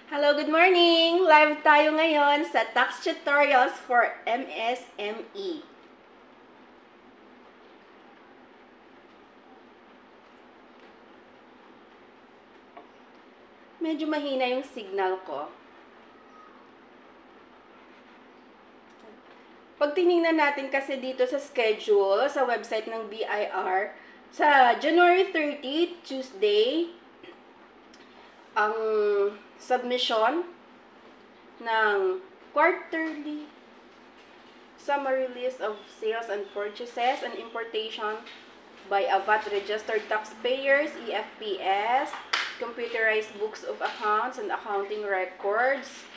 Hello, good morning! Live tayo ngayon sa Tax Tutorials for MSME. Medyo mahina yung signal ko. Pag tinignan natin kasi dito sa schedule, sa website ng BIR, sa January 30, Tuesday, ang submission ng quarterly summary list of sales and purchases and importation by a VAT registered taxpayers, EFPS, computerized books of accounts and accounting records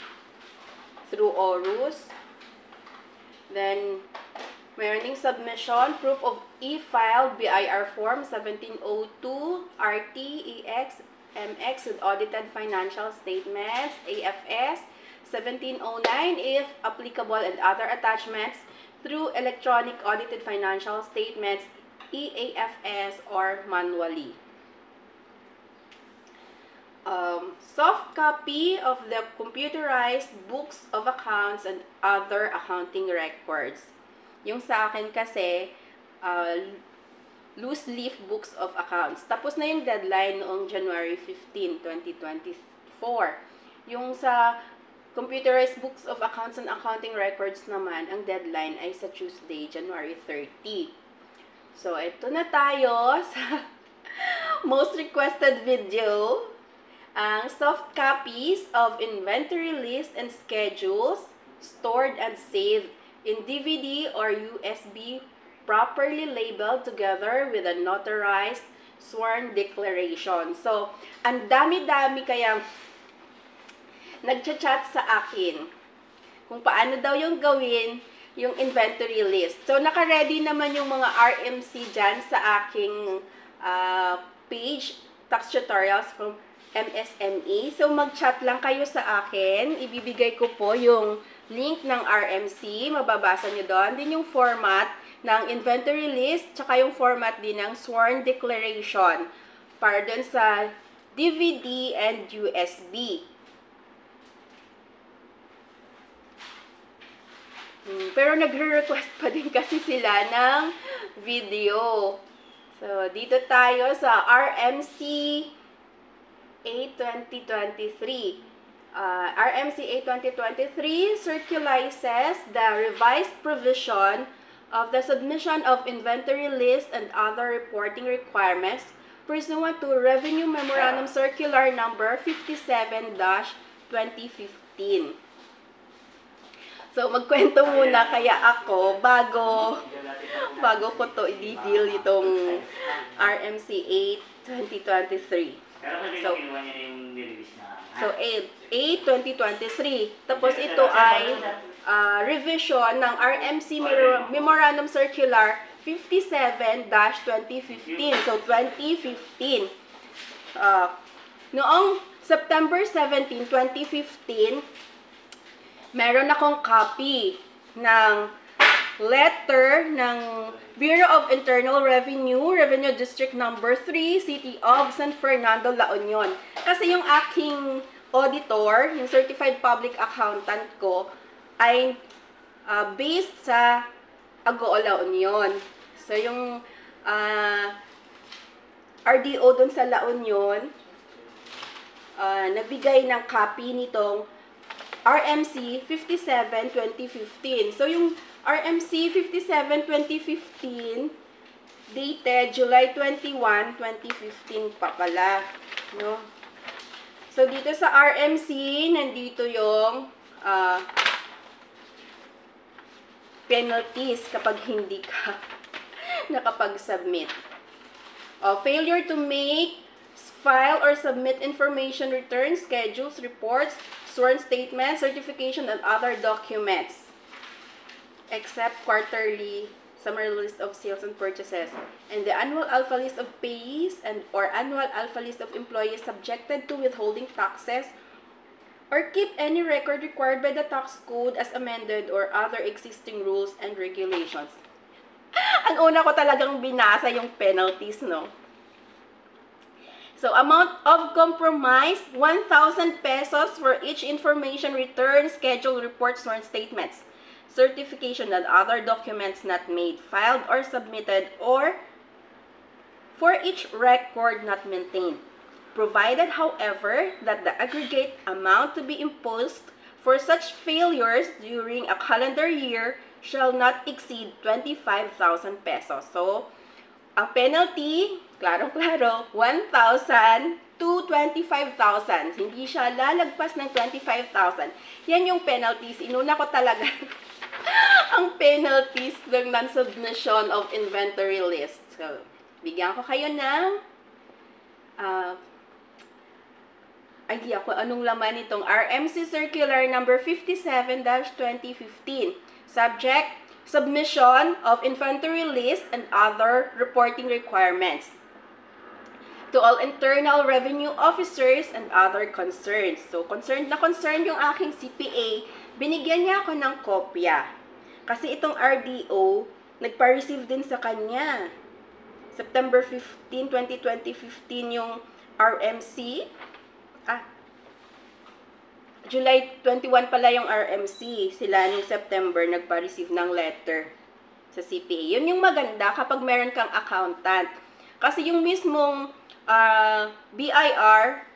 through ORUS. Then, mayroon ding submission, proof of e-file BIR form 1702, RTEX, MX with audited financial statements, AFS 1709 if applicable, and other attachments through electronic audited financial statements, EAFS, or manually. Soft copy of the computerized books of accounts and other accounting records. Yung sa akin kasi, loose leaf books of accounts. Tapos na yung deadline noong January 15, 2024. Yung sa computerized books of accounts and accounting records naman, ang deadline ay sa Tuesday, January 30. So, ito na tayo sa most requested video. Ang soft copies of inventory list and schedules stored and saved in DVD or USB properly labeled together with a notarized sworn declaration. So, ang dami-dami kayang nagchat-chat sa akin kung paano daw yung gawin yung inventory list. So, naka-ready naman yung mga RMC dyan sa aking page, Tax Tutorials from MSME. So, mag-chat lang kayo sa akin. Ibibigay ko po yung link ng RMC. Mababasa nyo doon. Din yung format ng inventory list, tsaka yung format din ng sworn declaration para doon sa DVD and USB. Pero nagre-request pa din kasi sila ng video. So, dito tayo sa RMC A 2023. RMC A 2023 circularizes the revised provision of the submission of inventory list and other reporting requirements pursuant to Revenue Memorandum Circular Number 57-2015. So, magkwento muna kaya ako bago ko to i-deal itong RMC A 2023. So, A 2023. Tapos ito ay revision ng RMC Memorandum Circular 57-2015. So, 2015. Noong September 17, 2015, meron akong copy ng letter ng Bureau of Internal Revenue, Revenue District Number 3, City of San Fernando, La Union. Kasi yung aking auditor, yung Certified Public Accountant ko, ay based sa Agoo, La Union. So, yung RDO dun sa La Union, nabigay ng copy nitong RMC 57-2015. So, yung RMC 57-2015, dated July 21, 2015 pa pala. No? So, dito sa RMC, nandito yung penalties kapag hindi ka nakapag-submit. Failure to make, file, or submit information returns, schedules, reports, sworn statements, certification, and other documents, except quarterly summary list of sales and purchases, and the annual alpha list of payees and or annual alpha list of employees subjected to withholding taxes, or keep any record required by the tax code as amended or other existing rules and regulations. Ang una ko talagang binasa yung penalties, no? So, amount of compromise, 1,000 pesos for each information return, schedule, report, sworn statements, certification and other documents not made, filed, or submitted, or for each record not maintained. Provided, however, that the aggregate amount to be imposed for such failures during a calendar year shall not exceed 25,000 pesos. So, ang penalty, klarong-klaro, 1,000 to 25,000. Hindi siya lalagpas ng 25,000. Yan yung penalties. Inuna ko talaga ang penalties ng non-submission of inventory list. So, bigyan ko kayo ng idea ko anong laman itong RMC Circular number 57-2015. Subject, submission of inventory list and other reporting requirements to all internal revenue officers and other concerns. So, concerned yung aking CPA, binigyan niya ako ng kopya. Kasi itong RDO, nagpa-receive din sa kanya. September 15, 2015 yung RMC. July 21 pala yung RMC. Sila nung September nagpa-receive ng letter sa CPA. Yun yung maganda kapag meron kang accountant. Kasi yung mismong BIR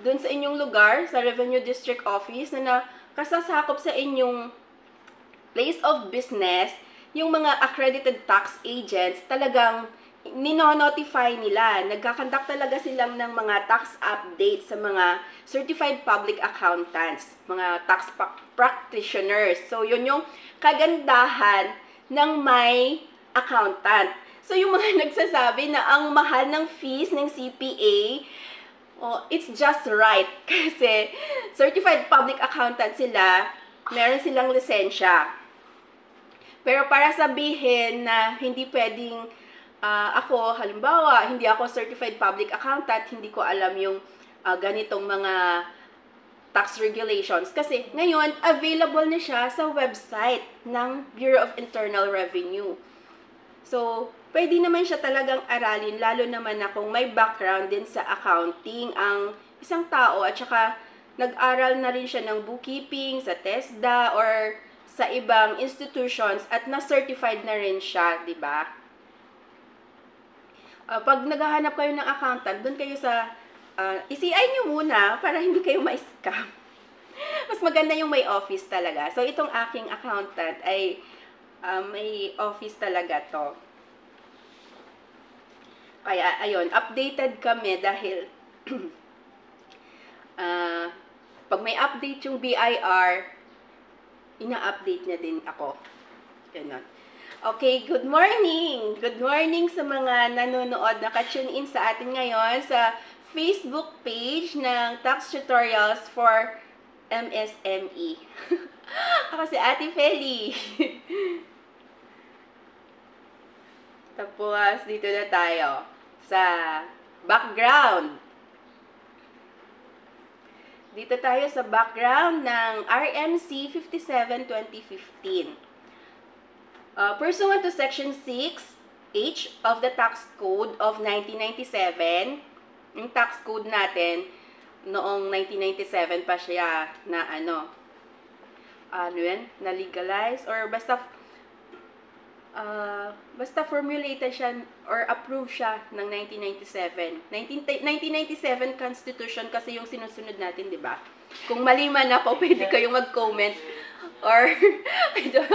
dun sa inyong lugar, sa Revenue District Office, na nakasasakop sa inyong place of business, yung mga accredited tax agents, talagang nino-notify nila. Nagkakandak talaga silang ng mga tax updates sa mga certified public accountants, mga tax practitioners. So, yun yung kagandahan ng may accountant. So, yung mga nagsasabi na ang mahal ng fees ng CPA, it's just right. Kasi certified public accountant sila, meron silang lisensya. Pero para sabihin na hindi pwedeng ako, halimbawa, hindi ako certified public accountant, hindi ko alam yung ganitong mga tax regulations. Kasi ngayon, available na siya sa website ng Bureau of Internal Revenue. So, pwede naman siya talagang aralin, lalo naman na kung may background din sa accounting ang isang tao at saka nag-aral na rin siya ng bookkeeping sa TESDA or sa ibang institutions at na-certified na rin siya, di ba? Pag naghahanap kayo ng accountant, doon kayo sa ECI nyo muna para hindi kayo ma-scam. Mas maganda yung may office talaga. So, itong aking accountant ay may office talaga to. Kaya, ayun, updated kami dahil pag may update yung BIR, ina-update niya din ako. Ganun. Okay, good morning! Good morning sa mga nanonood, naka-tune in sa atin ngayon sa Facebook page ng Tax Tutorials for MSME. Ako si Ate Feli. Tapos, dito na tayo sa background. Dito tayo sa background ng RMC 57-2015. Pursuant to Section 6H of the Tax Code of 1997, yung tax code natin, noong 1997 pa siya na na-legalize or basta formulated siya or approved siya ng 1997. 1997 Constitution kasi yung sinusunod natin, di ba? Kung mali man ako, pwede kayong mag-comment or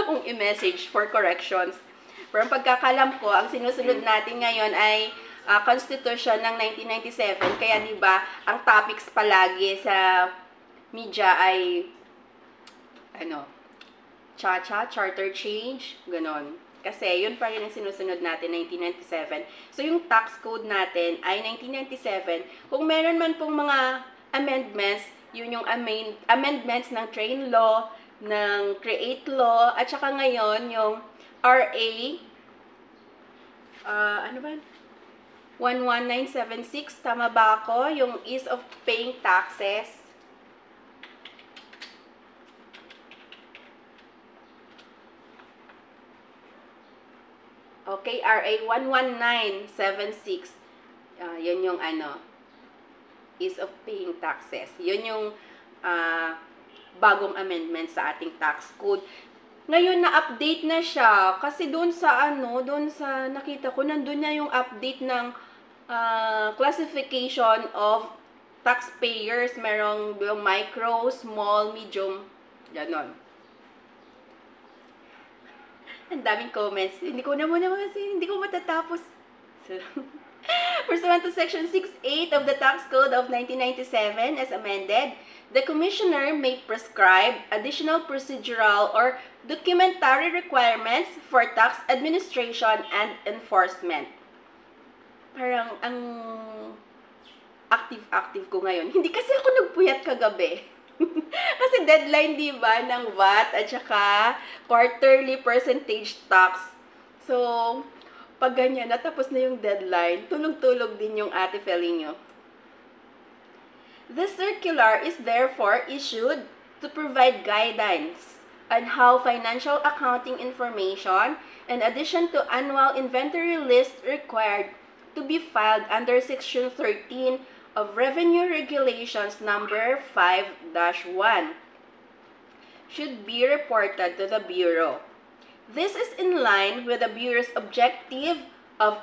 kung i-message for corrections. Pero ang pagkakalam ko, ang sinusunod natin ngayon ay Constitution ng 1997. Kaya, di ba, ang topics palagi sa media ay charter change, ganon. Kasi yun pa rin ang sinusunod natin, 1997. So, yung tax code natin ay 1997. Kung meron man pong mga amendments, yun yung amendments ng train law, ng create law, at saka ngayon yung RA, 11976, tama ba ako? Yung ease of paying taxes. Okay, RA 11976. Yan yung ease of paying taxes. Yun yung bagong amendment sa ating tax code. Ngayon na-update na siya kasi doon sa nakita ko nandun na yung update ng classification of taxpayers. Merong yung micro, small, medium, ganon. Ang daming comments. Hindi ko matatapos. So, pursuant to Section 6.8 of the Tax Code of 1997 as amended, the Commissioner may prescribe additional procedural or documentary requirements for tax administration and enforcement. Parang ang active ko ngayon. Hindi kasi ako nagpuyat kagabi. Kasi deadline, di ba, ng VAT at saka quarterly percentage tax. So, pag ganyan, natapos na yung deadline, tulog-tulog din yung Ate Felinyo. This circular is therefore issued to provide guidance on how financial accounting information, in addition to annual inventory list required to be filed under Section 13 of Revenue Regulations number 5-1, should be reported to the Bureau. This is in line with the Bureau's objective of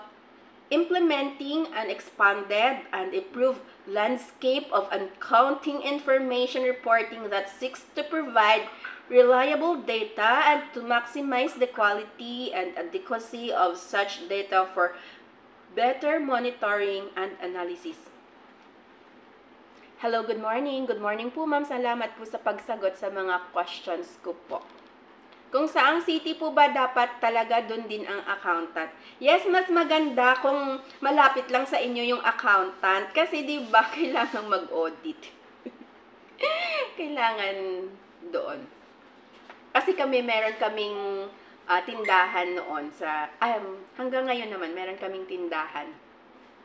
implementing an expanded and improved landscape of accounting information reporting that seeks to provide reliable data and to maximize the quality and adequacy of such data for better monitoring and analysis. Hello, good morning. Good morning po, ma'am. Salamat po sa pagsagot sa mga questions ko po. Kung saang city po ba dapat talaga doon din ang accountant? Yes, mas maganda kung malapit lang sa inyo yung accountant kasi di ba kailangan mag-audit. Kailangan doon. Kasi meron kaming tindahan noon sa hanggang ngayon naman meron kaming tindahan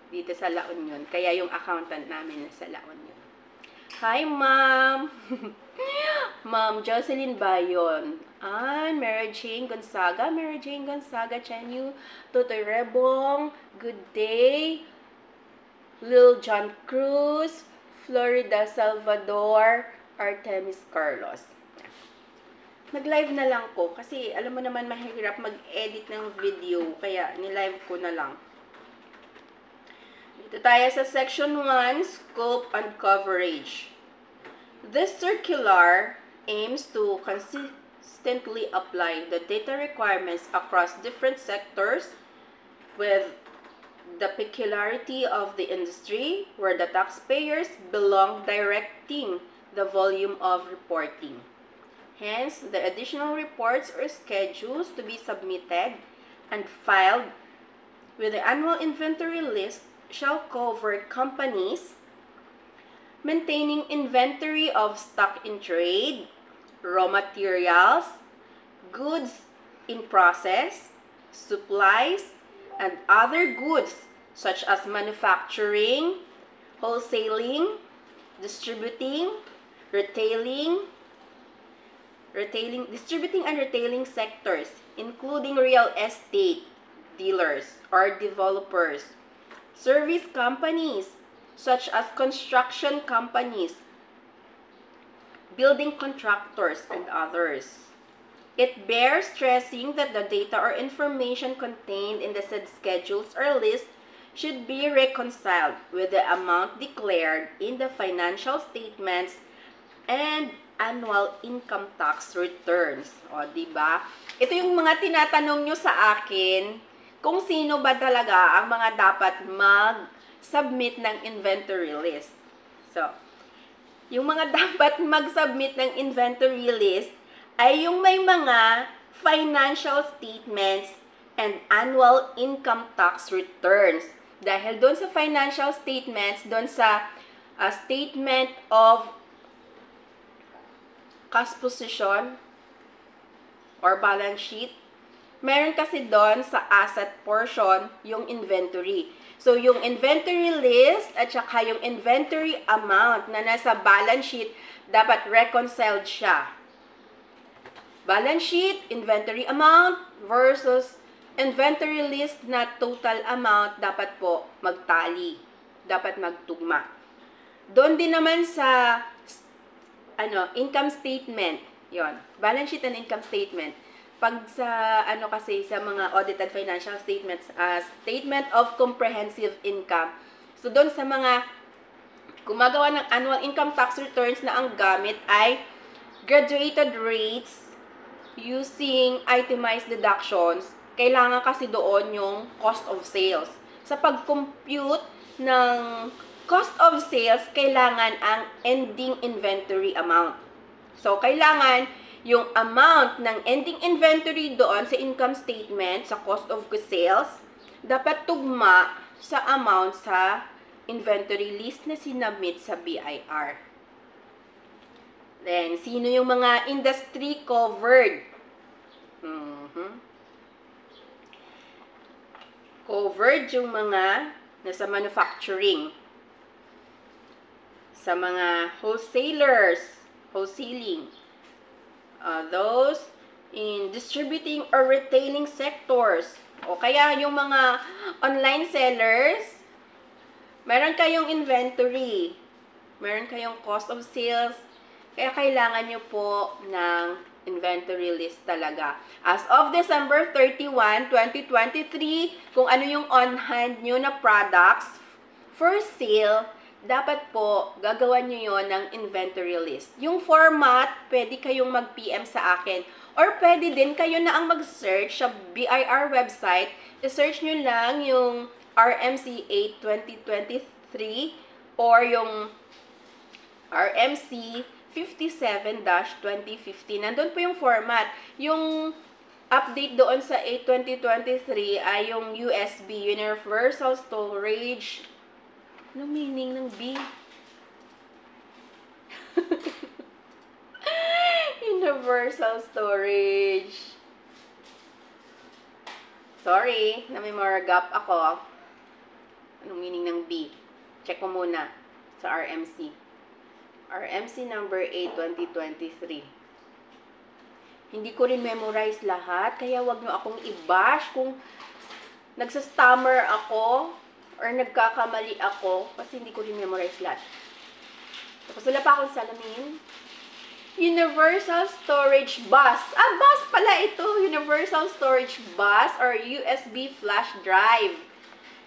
dito sa La Union. Kaya yung accountant namin nasa La Union. Hi, ma'am. Ma'am Jocelyn Bayon. Mary Jane Gonzaga. Mary Jane Gonzaga, Chenyu. Totoy Rebong. Good day. Lil John Cruz. Florida Salvador. Artemis Carlos. Nag-live na lang ko kasi alam mo naman mahirap mag-edit ng video. Kaya ni-live ko na lang. Dito tayo sa Section 1, Scope and Coverage. This circular aims to consistently apply the data requirements across different sectors with the peculiarity of the industry where the taxpayers belong directing the volume of reporting. Hence, the additional reports or schedules to be submitted and filed with the annual inventory list shall cover companies maintaining inventory of stock in trade, raw materials, goods in process, supplies, and other goods such as manufacturing, wholesaling, distributing and retailing sectors, including real estate dealers or developers, service companies such as construction companies, building contractors, and others. It bears stressing that the data or information contained in the said schedules or list should be reconciled with the amount declared in the financial statements and annual income tax returns. O, diba? Ito yung mga tinatanong nyo sa akin kung sino ba talaga ang mga dapat mag-submit ng inventory list. So, yung mga dapat mag-submit ng inventory list ay yung may mga financial statements and annual income tax returns. Dahil doon sa financial statements, doon sa statement of cash position or balance sheet, meron kasi doon sa asset portion yung inventory. So, yung inventory list at saka yung inventory amount na nasa balance sheet, dapat reconciled siya. Balance sheet, inventory amount versus inventory list na total amount, dapat po magtali. Dapat magtugma. Doon din naman sa income statement. Yon, balance sheet and income statement. Pag sa kasi sa mga audited financial statements, statement of comprehensive income. So doon sa mga gumagawa ng annual income tax returns na ang gamit ay graduated rates using itemized deductions. Kailangan kasi doon yung cost of sales. Sa pag-compute ng cost of sales, kailangan ang ending inventory amount. So, kailangan yung amount ng ending inventory doon sa income statement, sa cost of sales, dapat tugma sa amount sa inventory list na sinabmit sa BIR. Then, sino yung mga industry covered? Covered yung mga nasa manufacturing, sa mga wholesaling, those in distributing or retailing sectors, o kaya yung mga online sellers, meron kayong inventory, meron kayong cost of sales, kaya kailangan nyo po ng inventory list talaga. As of December 31, 2023, kung ano yung on-hand nyo na products for sale, dapat po gagawan nyo yon ng inventory list. Yung format, pwede kayong mag-PM sa akin. Or pwede din kayo na ang mag-search sa BIR website. I-search nyo lang yung RMC 8 2023 or yung RMC 57-2015. Nandun po yung format. Yung update doon sa 8-2023 ay yung USB, Universal Storage. Anong meaning ng B? Universal Storage. Sorry, na may more gap ako. Anong meaning ng B? Check ko muna sa RMC. RMC number 8, 2023. Hindi ko rin memorize lahat, kaya wag nyo akong i-bash kung nagsastammer ako or nagkakamali ako kasi hindi ko rin memorize lahat. Tapos wala pa akong salamin. Universal Storage Bus. Bus pala ito. Universal Storage Bus or USB Flash Drive.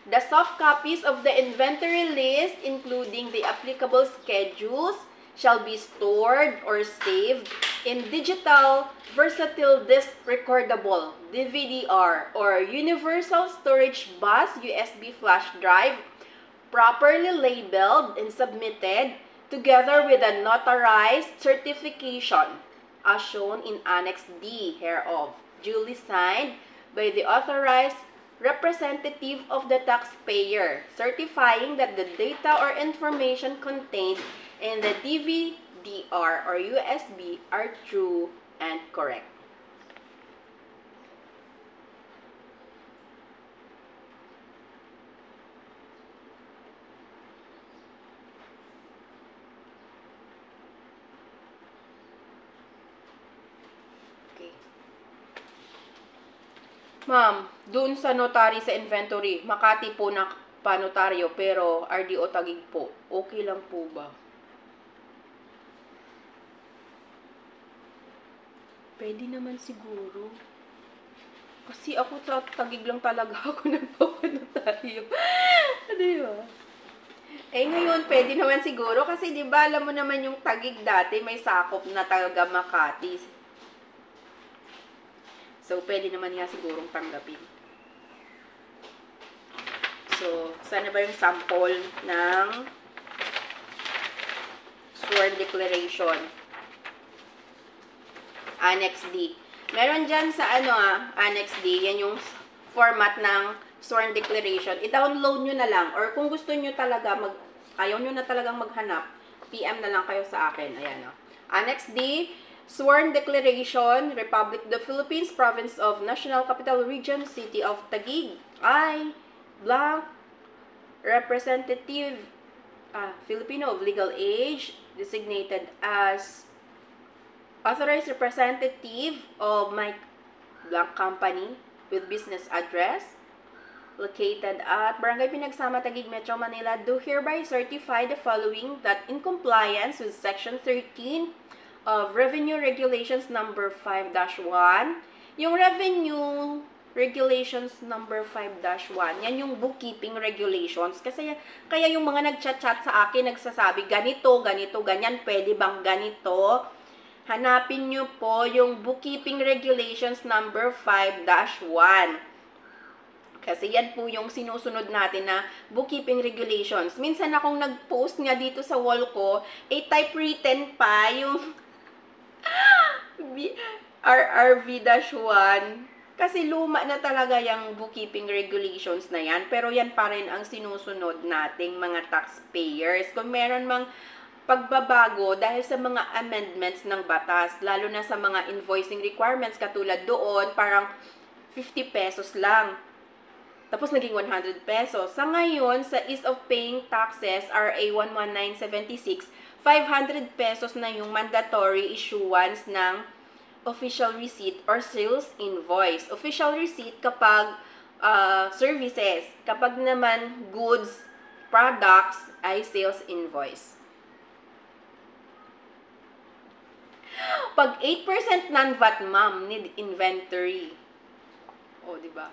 The soft copies of the inventory list, including the applicable schedules, shall be stored or saved in digital versatile disk recordable DVD-R or Universal Storage Bus USB Flash Drive, properly labeled and submitted together with a notarized certification as shown in Annex D hereof, duly signed by the authorized representative of the taxpayer, certifying that the data or information contained in the DVD-R or USB are true and correct. Okay. Ma'am, dun sa notary sa inventory, Makati po na panotaryo pero RDO Taguig po. Okay lang po ba? Pwede naman siguro. Kasi ako sa Taguig lang talaga ako nagpapanotaryo. Diba? Ngayon, pwede naman siguro. Kasi diba, alam mo naman yung Taguig dati, may sakop na taga Makati. So, pwede naman nga sigurong tanggapin. So, sana ba yung sample ng sworn declaration? Annex D. Meron dyan sa Annex D, yan yung format ng sworn declaration. I-download nyo na lang. Or kung gusto nyo talaga, ayaw nyo na talagang maghanap, PM na lang kayo sa akin. Ayan o. Annex D, Sworn Declaration, Republic of the Philippines, Province of National Capital Region, City of Taguig. I, blank, representative, Filipino of legal age, designated as authorized representative of my blank company with business address, located at Barangay Pinagsama, Taguig, Metro Manila, do hereby certify the following: that in compliance with Section 13 of Revenue Regulations number 5-1, yung Revenue Regulations number 5-1, yan yung bookkeeping regulations. Kasi kaya yung mga nagchat-chat sa akin, nagsasabi, ganito, ganito, ganyan, pwede bang ganito? Hanapin nyo po yung bookkeeping regulations number 5-1. Kasi yan po yung sinusunod natin na bookkeeping regulations. Minsan akong nag-post nga dito sa wall ko, typewritten pa yung RRV-1. Kasi luma na talaga yung bookkeeping regulations na yan. Pero yan pa rin ang sinusunod nating mga taxpayers. Kung meron mang pagbabago dahil sa mga amendments ng batas, lalo na sa mga invoicing requirements, katulad doon, parang 50 pesos lang. Tapos naging 100 pesos. Sa ngayon, sa Ease of Paying Taxes, RA 11976, 500 pesos na yung mandatory issuance ng official receipt or sales invoice. Official receipt kapag services. Kapag naman goods, products, ay sales invoice. Pag 8% non-VAT, ma'am, need inventory. O, diba?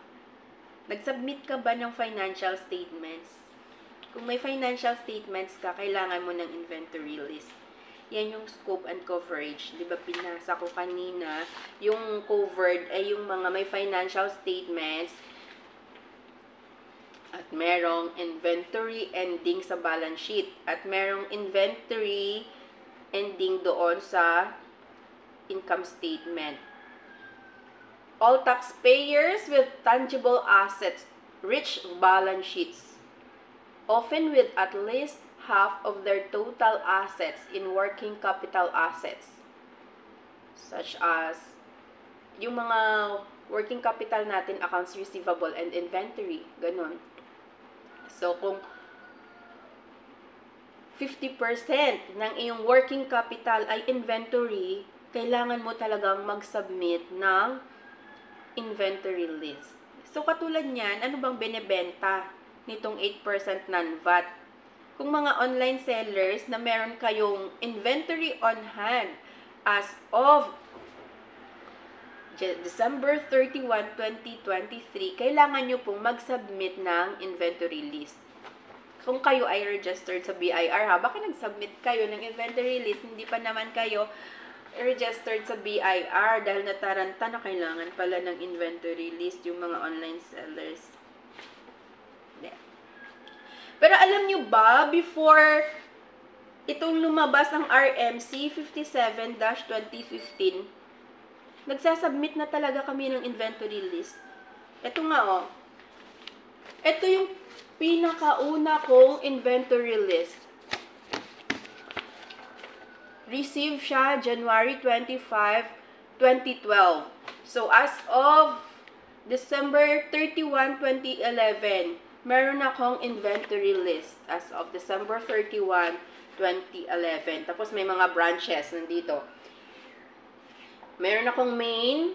Nag-submit ka ba ng financial statements? Kung may financial statements ka, kailangan mo ng inventory list. Yan yung scope and coverage. Di ba pinasa ko kanina, yung covered ay yung mga may financial statements at merong inventory ending sa balance sheet at merong inventory ending doon sa income statement. All taxpayers with tangible assets reach balance sheets, often with at least half of their total assets in working capital assets, such as yung mga working capital natin, accounts receivable and inventory, ganun. So, kung 50% ng iyong working capital ay inventory, kailangan mo talagang mag-submit ng inventory list. So, katulad niyan, ano bang binebenta nitong 8% non-VAT? Kung mga online sellers na meron kayong inventory on hand as of December 31, 2023, kailangan nyo pong mag-submit ng inventory list. Kung kayo ay registered sa BIR, bakit nag-submit kayo ng inventory list? Hindi pa naman kayo registered sa BIR dahil nataranta na kailangan pala ng inventory list yung mga online sellers. Yeah. Pero alam nyo ba, before itong lumabas ang RMC 57-2015, nagsasubmit na talaga kami ng inventory list. Ito nga oh. Ito yung pinakauna kong inventory list. Receive siya January 25, 2012. So, as of December 31, 2011, meron akong inventory list as of December 31, 2011. Tapos, may mga branches nandito. Meron akong main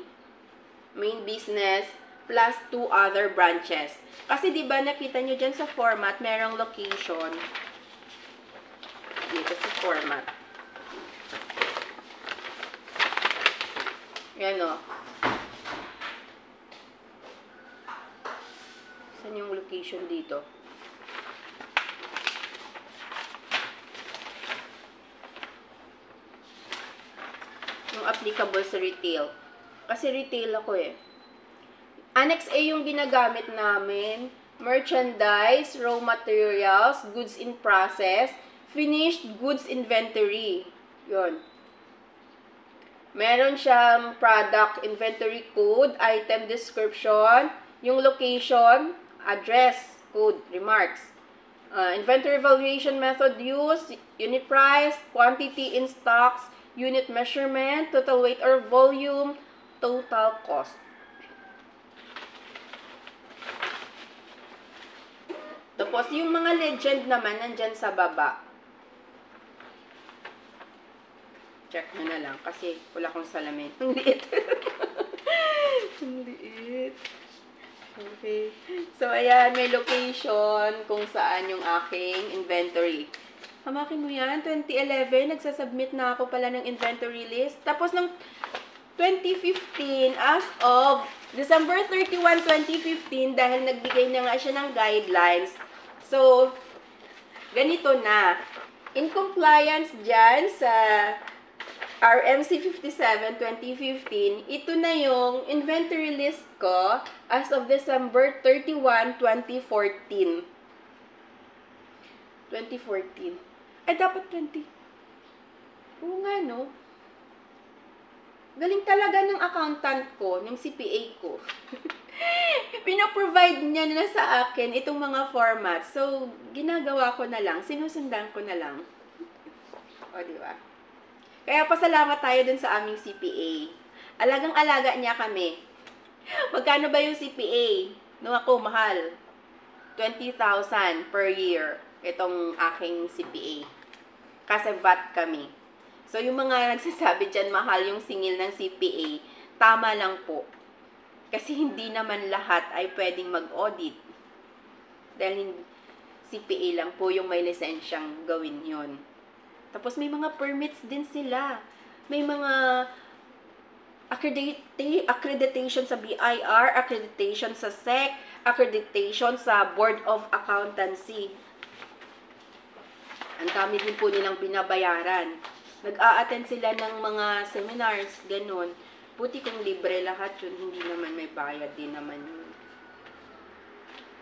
business, plus 2 other branches. Kasi, di ba nakita nyo dyan sa format, merong location. Dito sa format. Yan o. Saan yung location dito? Yung applicable sa retail. Kasi retail ako eh. Annex A yung ginagamit namin. Merchandise, raw materials, goods in process, finished goods inventory. Yun. Meron siyang product inventory code, item description, yung location, address, code, remarks. Inventory evaluation method used, unit price, quantity in stocks, unit measurement, total weight or volume, total cost. Tapos, yung mga legend naman, nandyan sa baba. Check nyo na lang, kasi wala akong salamin. Ang liit. Ang liit. Okay. So, ayan, may location kung saan yung aking inventory. Hamakin mo yan, 2011, nagsasubmit na ako pala ng inventory list. Tapos, ng 2015, as of December 31, 2015, dahil nagbigay na nga siya ng guidelines. So, ganito na. In compliance dyan sa RMC 57, 2015, ito na yung inventory list ko as of December 31, 2014. 2014. Ay, dapat 20. Oo nga, no? Galing talaga ng accountant ko, ng CPA ko. Pinoprovide niya na sa akin itong mga formats. So, ginagawa ko na lang. Sinusundan ko na lang. O, di ba? Kaya pasalamat tayo dun sa aming CPA. Alagang-alaga niya kami. Magkano ba yung CPA? Nung ako, mahal. 20,000 per year. Itong aking CPA. Kasi VAT kami. So, yung mga nagsasabi dyan, mahal yung singil ng CPA, tama lang po. Kasi hindi naman lahat ay pwedeng mag-audit. Dahil CPA lang po yung may lisensyang gawin yon. Tapos may mga permits din sila. May mga accreditation sa BIR, accreditation sa SEC, accreditation sa Board of Accountancy. Ang dami din po nilang binabayaran. Nag-a-attend sila ng mga seminars, ganun. Buti kung libre lahat yun, hindi naman may bayad din naman yun.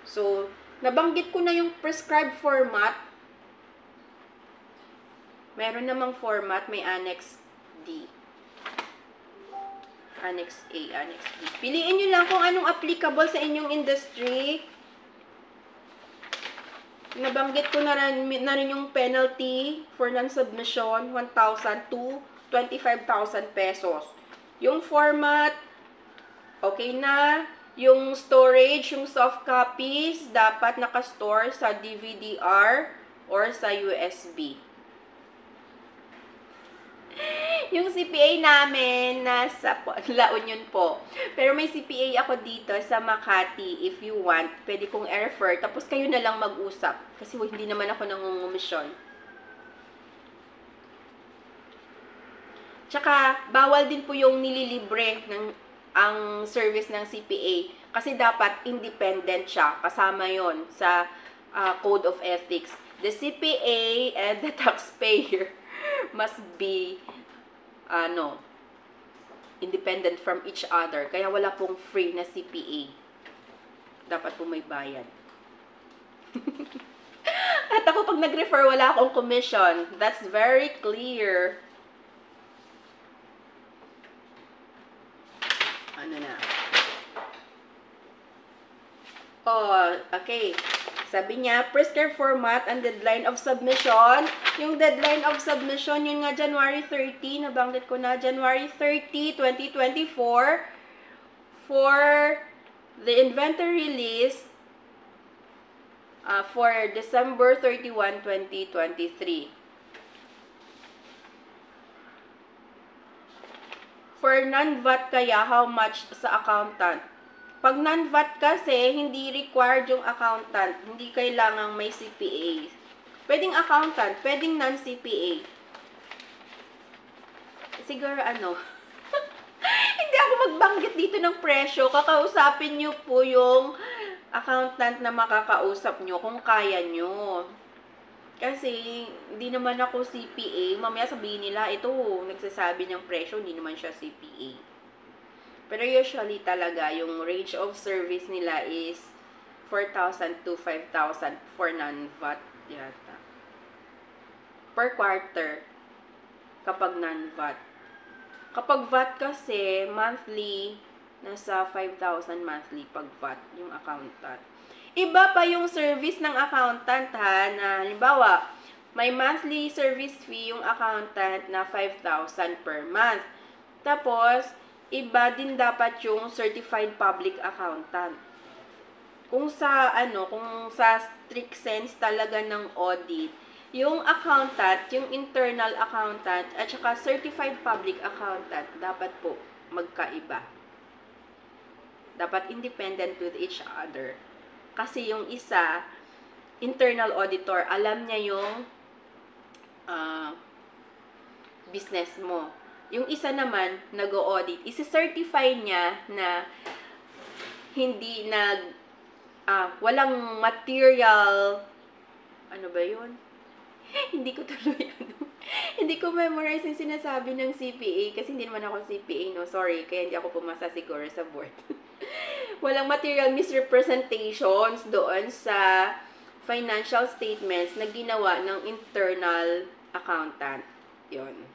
So, nabanggit ko na yung prescribed format. Meron namang format, may Annex D. Annex A, Annex B. Piliin nyo lang kung anong applicable sa inyong industry. Nabanggit ko na rin yung penalty for non-submission, 1,000 to 25,000 pesos. Yung format, okay na. Yung storage, yung soft copies, dapat nakastore sa DVD-R or sa USB. Yung CPA namin, nasa La Union po. Pero may CPA ako dito sa Makati. If you want, pwede kong i-refer. Tapos kayo na lang mag-usap. Kasi hindi naman ako nangungumisyon. Tsaka, bawal din po yung nililibre ng ang service ng CPA. Kasi dapat independent siya. Kasama yon sa Code of Ethics. The CPA and the taxpayer must be independent from each other. Kaya wala pong free na CPA. Dapat po may bayad. At ako pag nag-refer, wala akong commission. That's very clear. Ano na? Oh, okay. Sabi niya, prescribed format and deadline of submission. Yung deadline of submission, yun nga January 30. Nabanggit ko na, January 30, 2024. For the inventory list for December 31, 2023. For non-VAT kaya, how much sa accountant? Pag non-VAT kasi, hindi required yung accountant. Hindi kailangang may CPA. Pwedeng accountant, pwedeng non-CPA. Siguro hindi ako magbanggit dito ng presyo. Kakausapin nyo po yung accountant na makakausap nyo kung kaya nyo. Kasi, hindi naman ako CPA. Mamaya sabihin nila, ito, nagsasabi ng presyo, hindi naman siya CPA. Pero usually talaga, yung range of service nila is 4,000 to 5,000 for non-VAT yata. Per quarter, kapag non-VAT. Kapag VAT kasi, monthly, nasa 5,000 monthly pag VAT, yung accountant. Iba pa yung service ng accountant ha, na halimbawa, may monthly service fee yung accountant na 5,000 per month. Tapos, iba din dapat yung certified public accountant. Kung sa strict sense talaga ng audit, yung accountant, yung internal accountant, at saka certified public accountant, dapat po magkaiba. Dapat independent with each other. Kasi yung isa, internal auditor, alam niya yung business mo. Yung isa naman, nag-audit, isi-certify niya na hindi walang material, ano ba yun? Hindi ko tuloy, hindi ko memorize yung sinasabi ng CPA kasi hindi naman ako CPA, no? Sorry, kaya hindi ako pumasa siguro sa board. Walang material misrepresentations doon sa financial statements na ginawa ng internal accountant. Yun.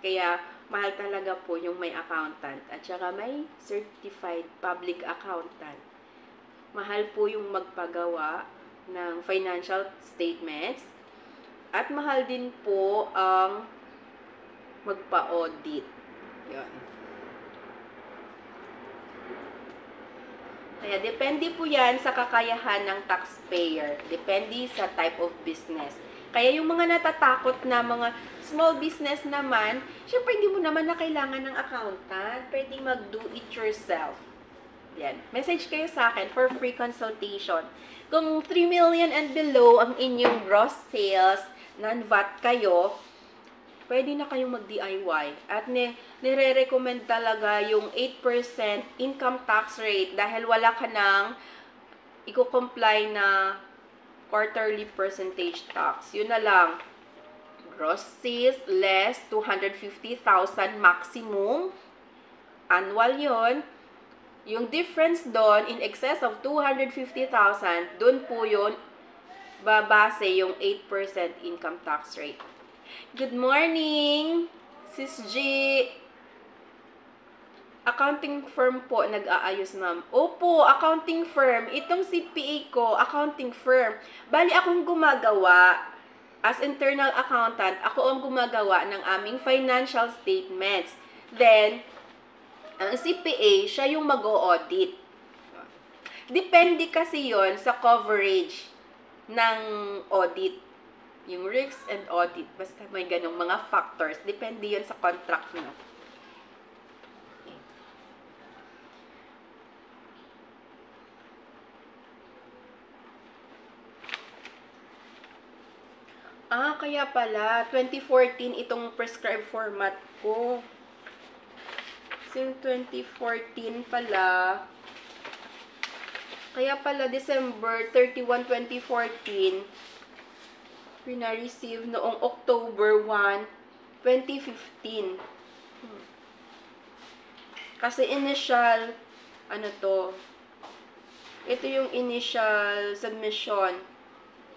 Kaya, mahal talaga po yung may accountant at saka may certified public accountant. Mahal po yung magpagawa ng financial statements at mahal din po ang magpa-audit. Yun. Kaya, depende po yan sa kakayahan ng taxpayer. Depende sa type of business. Kaya yung mga natatakot na mga small business naman, syempre hindi mo naman na kailangan ng accountant. Pwede mag-do-it-yourself. Yan. Message kayo sa akin for free consultation. Kung 3 million and below ang inyong gross sales, non-VAT kayo, pwede na kayong mag-DIY. At nire-recommend talaga yung 8% income tax rate dahil wala ka nang i-comply na quarterly percentage tax. Yun na lang. Gross sales less 250,000 maximum. Annual yun. Yung difference doon, in excess of 250,000, doon po yun babase yung 8% income tax rate. Good morning, Sis G. Accounting firm po, nag-aayos, ma'am. Opo, accounting firm. Itong CPA ko, accounting firm. Bali, akong gumagawa. As internal accountant, ako ang gumagawa ng aming financial statements. Then, ang CPA, siya yung mag-o-audit. Depende kasi yon sa coverage ng audit. Yung risks and audit. Basta may ganong mga factors. Depende yon sa contract nyo. Kaya pala, 2014 itong prescribed format ko. Since 2014 pala, kaya pala December 31, 2014, pina-receive noong October 1, 2015. Kasi initial, ito yung initial submission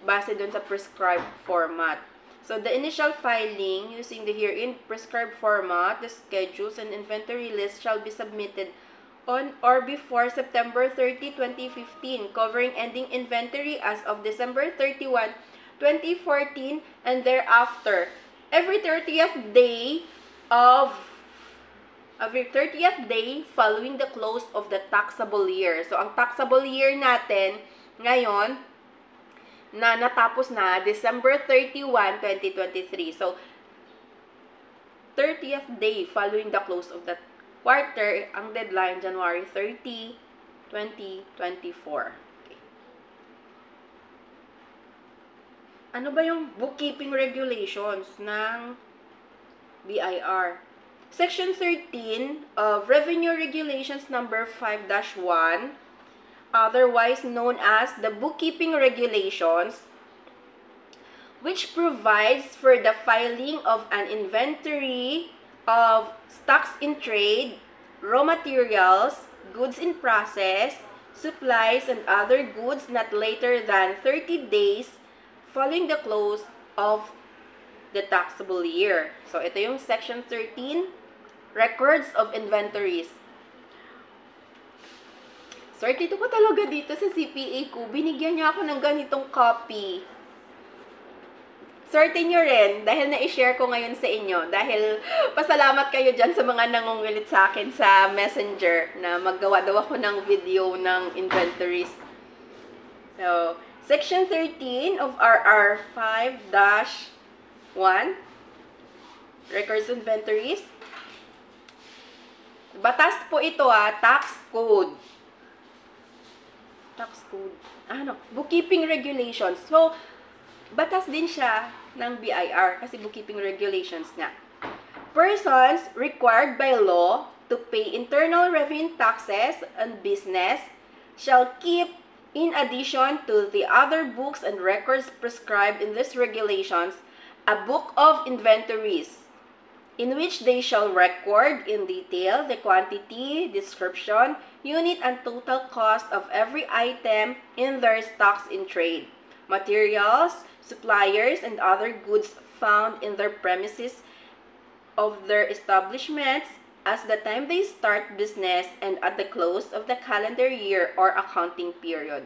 base dun sa prescribed format. So, the initial filing using the herein prescribed format, the schedules and inventory list shall be submitted on or before September 30, 2015, covering ending inventory as of December 31, 2014, and thereafter. Every 30th day following the close of the taxable year. So, ang taxable year natin ngayon, na natapos na December 31, 2023. So, 30th day following the close of the quarter, ang deadline, January 30, 2024. Okay. Ano ba yung bookkeeping regulations ng BIR? Section 13 of Revenue Regulations number 5-1, otherwise known as the Bookkeeping Regulations, which provides for the filing of an inventory of stocks in trade, raw materials, goods in process, supplies, and other goods not later than 30 days following the close of the taxable year. So, ito yung Section 13, Records of Inventories. Swerte ko talaga dito sa CPA ko. Binigyan niya ako ng ganitong copy. Swerte nyo rin dahil na-share ko ngayon sa inyo. Dahil pasalamat kayo dyan sa mga nangungulit sa akin sa Messenger na maggawa daw ako ng video ng inventories. So, Section 13 of RR 5-1, Records Inventories. Batas po ito tax code. tax code. Bookkeeping regulations. So, batas din siya ng BIR kasi bookkeeping regulations nga. Persons required by law to pay internal revenue taxes on business shall keep, in addition to the other books and records prescribed in these regulations, a book of inventories, in which they shall record in detail the quantity, description, unit, and total cost of every item in their stocks in trade, materials, suppliers, and other goods found in their premises of their establishments as the time they start business and at the close of the calendar year or accounting period.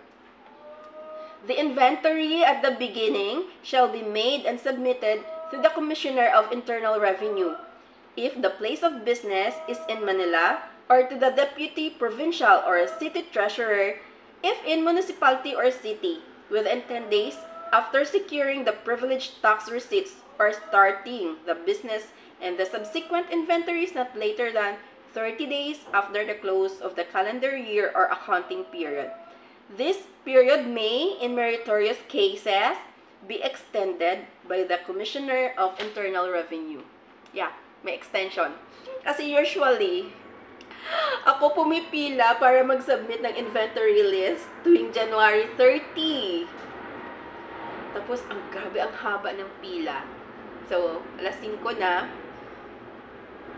The inventory at the beginning shall be made and submitted to the Commissioner of Internal Revenue, if the place of business is in Manila, or to the Deputy Provincial or City Treasurer, if in municipality or city, within 10 days after securing the privileged tax receipts or starting the business, and the subsequent inventory is not later than 30 days after the close of the calendar year or accounting period. This period may, in meritorious cases, be extended by the Commissioner of Internal Revenue. Yeah, may extension. Kasi usually, ako pumipila para mag-submit ng inventory list tuwing January 30. Tapos, ang grabe, ang haba ng pila. So, alas 5 na,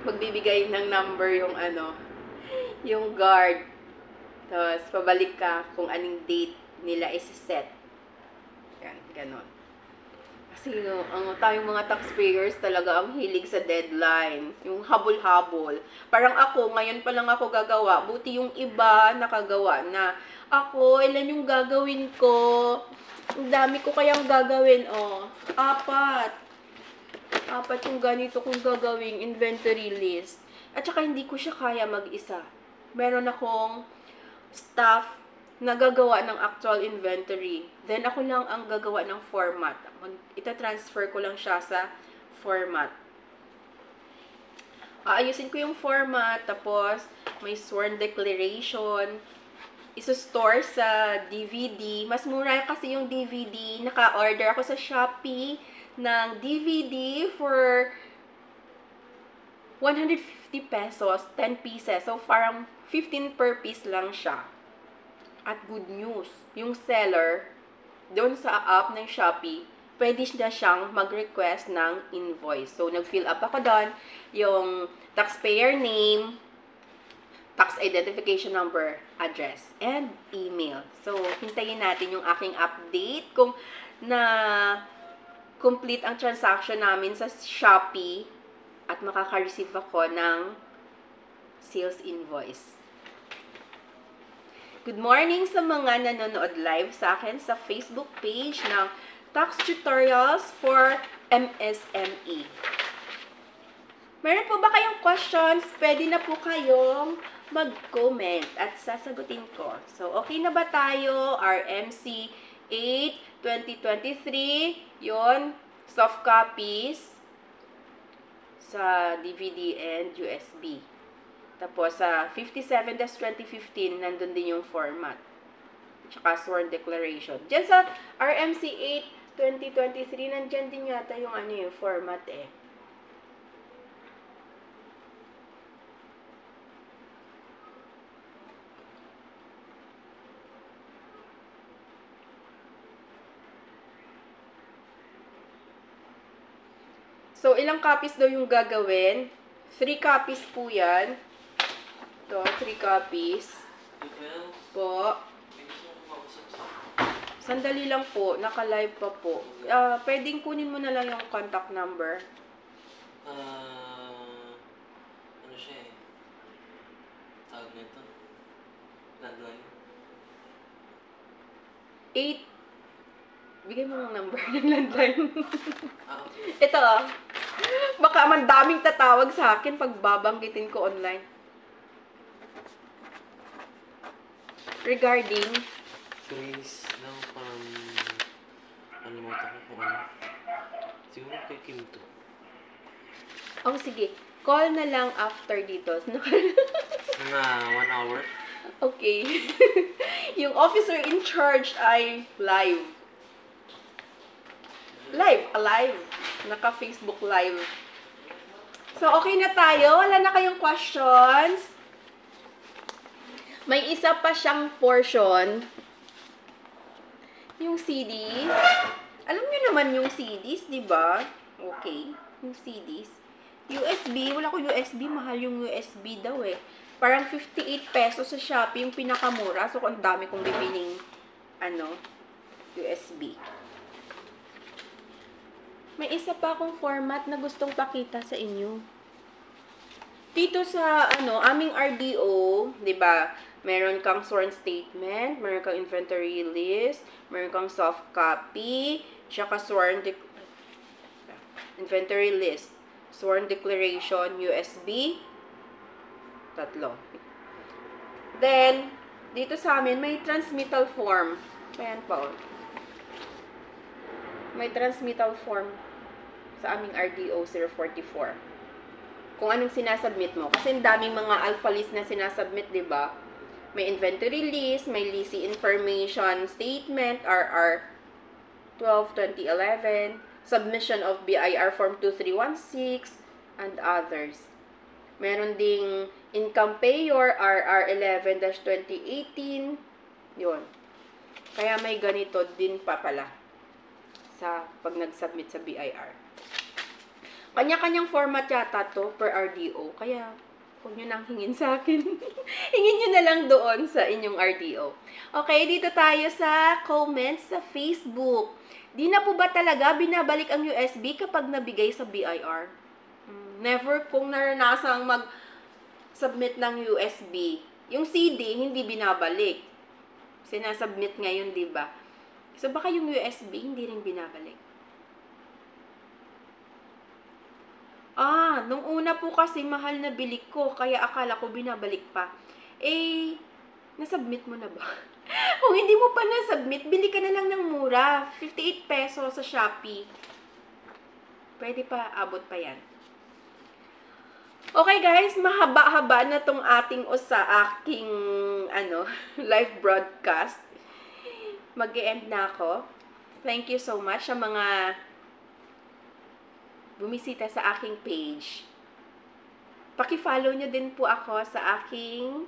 magbibigay ng number yung guard. Tapos, pabalik ka kung anong date nila is-set. Yan, ganon. Kasi tayong mga taxpayers talaga ang hilig sa deadline. Yung habol-habol. Parang ako, ngayon pa lang ako gagawa. Buti yung iba nakagawa na. Ako, ilan yung gagawin ko? Ang dami ko kayang gagawin. Apat yung ganito kong gagawing inventory list. At saka hindi ko siya kaya mag-isa. Meron akong staff na gagawa ng actual inventory. Then ako lang ang gagawa ng format. Ita-transfer ko lang siya sa format. Aayusin ko yung format, tapos may sworn declaration. Isa-store sa DVD. Mas mura kasi yung DVD. Naka-order ako sa Shopee ng DVD for 150 pesos, 10 pieces. So, parang 15 per piece lang siya. At good news, yung seller, doon sa app ng Shopee, pwede na siyang mag-request ng invoice. So, nag-fill up ako doon yung taxpayer name, tax identification number, address, and email. So, hintayin natin yung aking update kung complete ang transaction namin sa Shopee at makaka-receive ako ng sales invoice. Good morning sa mga nanonood live sa akin sa Facebook page ng Tax Tutorials for MSME. Meron po ba kayong questions? Pwede na po kayong mag-comment at sasagutin ko. So, okay na ba tayo? RMC 8, 2023, yon soft copies sa DVD and USB. Tapos, sa 57-2015, nandun din yung format. Tsaka sworn declaration. Diyan sa RMC 8, 2023, nandyan din yata yung yung format eh. So, ilang copies daw yung gagawin? 3 copies po yan. Ito, 3 copies. Po. Sandali lang po. Naka-live pa po. Pwedeng kunin mo na lang yung contact number. Ano siya eh? Tawag nito? Landline? 8. Bigay mo ng number ng landline. Okay. Ito baka man daming tatawag sa akin pag babanggitin ko online. Regarding Grace lang animata ko kung ano. Siguro kay Kim to. Oh, sige. Call na lang after dito. Na 1 hour? Okay. Yung officer in charge ay live. Alive. Naka-Facebook live. So, okay na tayo. Wala na kayong questions. May isa pa siyang portion. Yung CDs. Alam niyo naman yung CDs, di ba? Okay. Yung CDs. USB. Wala ko USB. Mahal yung USB daw eh. Parang 58 pesos sa Shopee yung pinakamura. So, ang dami kong bibiling USB. May isa pa akong format na gustong pakita sa inyo. Dito sa, aming RDO, di ba? Meron kang sworn statement, meron kang inventory list, meron kang soft copy, tsaka inventory list, sworn declaration, USB, 3. Then, dito sa amin, may transmittal form. Ayan po. May transmittal form sa aming RDO 044. Kung anong sinasubmit mo. Kasi ang daming mga alpha list na sinasubmit, di ba? May inventory list, may leasing information statement, RR 12-2011, submission of BIR Form 2316, and others. Meron ding income payor, RR 11-2018, yun. Kaya may ganito din pa pala sa pag nag-submit sa BIR. Kanya-kanyang format yata to per RDO. Kaya, huwag nyo nang hingin sa akin. Hingin nyo na lang doon sa inyong RDO. Okay, dito tayo sa comments sa Facebook. Di na po ba talaga binabalik ang USB kapag nabigay sa BIR? Never kong naranasang mag-submit ng USB. Yung CD, hindi binabalik. Sinasubmit ngayon, di ba? So, baka yung USB, hindi rin binabalik. Nung una po kasi mahal na bili ko, kaya akala ko binabalik pa. Nasubmit mo na ba? Kung hindi mo pa nasubmit, bili ka na lang ng mura. 58 pesos sa Shopee. Pwede pa, abot pa yan. Okay guys, mahaba-haba na tong ating aking live broadcast. Mag-e-end na ako. Thank you so much sa mga bumisita sa aking page. Paki-follow nyo din po ako sa aking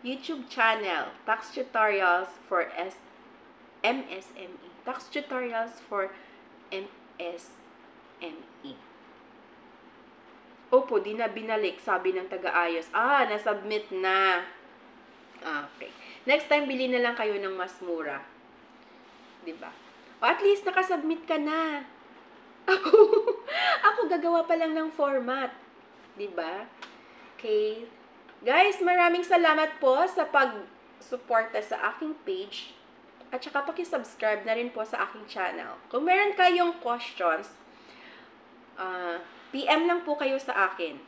YouTube channel, Tax Tutorials for MSME. Tax Tutorials for MSME. Opo, di na binalik, sabi ng taga-ayos. Nasubmit na. Okay. Next time, bili na lang kayo ng mas mura. Diba? O at least, nakasubmit ka na. Ako gagawa pa lang ng format. Diba? Okay. Guys, maraming salamat po sa pag-suporta sa aking page. At saka paki-subscribe na rin po sa aking channel. Kung meron kayong questions, PM lang po kayo sa akin.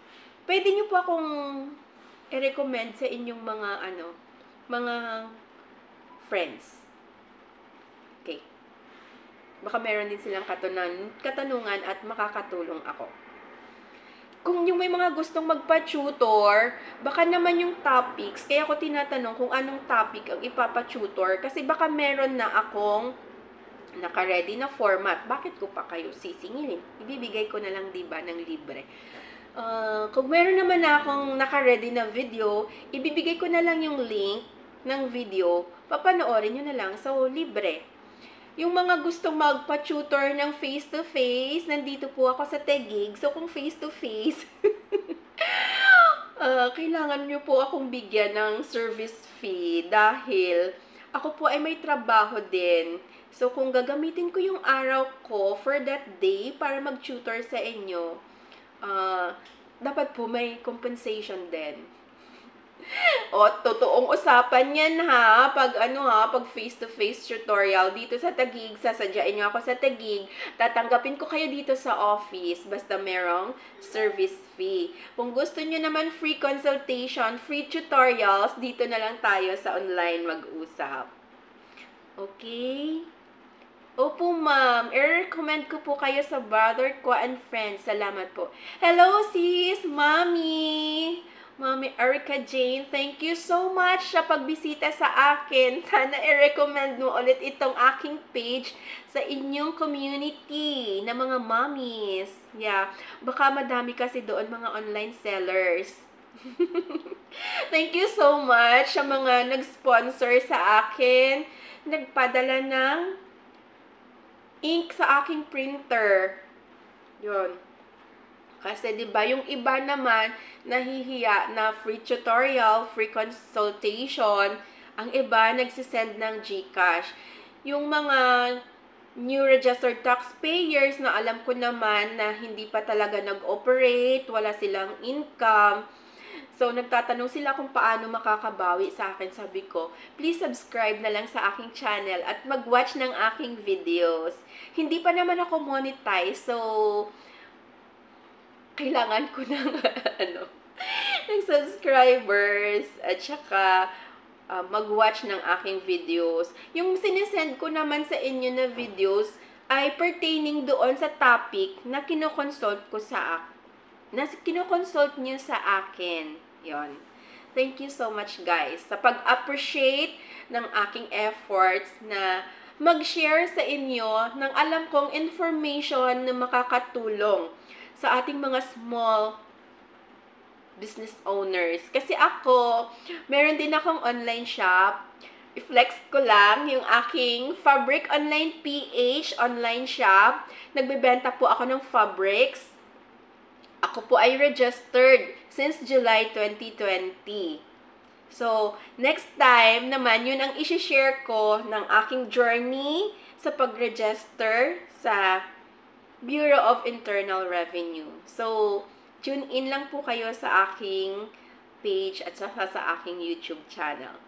Pwede nyo po akong i-recommend sa inyong mga friends. Okay. Baka meron din silang katanungan at makakatulong ako. Kung yung may mga gustong magpa-tutor, baka naman yung topics, kaya ako tinatanong kung anong topic ang ipapa-tutor kasi baka meron na akong naka-ready na format. Bakit ko pa kayo sisingilin? Ibibigay ko na lang, diba, ng libre. Kung meron naman na akong naka-ready na video, ibibigay ko na lang yung link ng video, papanoorin nyo na lang. So, libre. Yung mga gustong magpa-tutor ng face-to-face, nandito po ako sa Taguig. So, kung face-to-face, kailangan nyo po akong bigyan ng service fee dahil ako po ay may trabaho din. So, kung gagamitin ko yung araw ko for that day para mag-tutor sa inyo, dapat po may compensation din. O, totoong usapan yan pag face-to-face tutorial dito sa Taguig, sasadyain nyo ako sa Taguig, tatanggapin ko kayo dito sa office, basta merong service fee. Kung gusto nyo naman free consultation, free tutorials, dito na lang tayo sa online mag-usap. Okay? Opo, ma'am. I-recommend ko po kayo sa brother ko and friends. Salamat po. Hello, sis! Mommy! Mami Erica Jane, thank you so much sa pagbisita sa akin. Sana i-recommend mo ulit itong aking page sa inyong community na mga mommies. Yeah, baka madami kasi doon mga online sellers. Thank you so much sa mga nag-sponsor sa akin. Nagpadala ng ink sa aking printer. Yun. Kasi 'di ba yung iba naman nahihiya na free tutorial, free consultation, ang iba nagsisend ng GCash. Yung mga new registered taxpayers na alam ko naman na hindi pa talaga nag-operate, wala silang income. So, nagtatanong sila kung paano makakabawi sa akin. Sabi ko, please subscribe na lang sa aking channel at mag-watch ng aking videos. Hindi pa naman ako monetize, so kailangan ko ng ng subscribers at saka mag-watch ng aking videos. Yung sinesend ko naman sa inyo na videos ay pertaining doon sa topic na kinoconsult nyo sa akin. Yon. Thank you so much guys sa pag-appreciate ng aking efforts na mag-share sa inyo ng alam kong information na makakatulong sa ating mga small business owners. Kasi ako, meron din akong online shop. I-flex ko lang yung aking Fabric Online PH online shop. Nagbebenta po ako ng fabrics. Ako po ay registered since July 2020. So, next time naman, yun ang isi-share ko ng aking journey sa pag-register sa Bureau of Internal Revenue. So, tune in lang po kayo sa aking page at sa aking YouTube channel.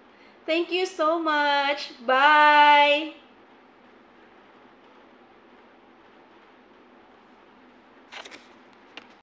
Thank you so much! Bye!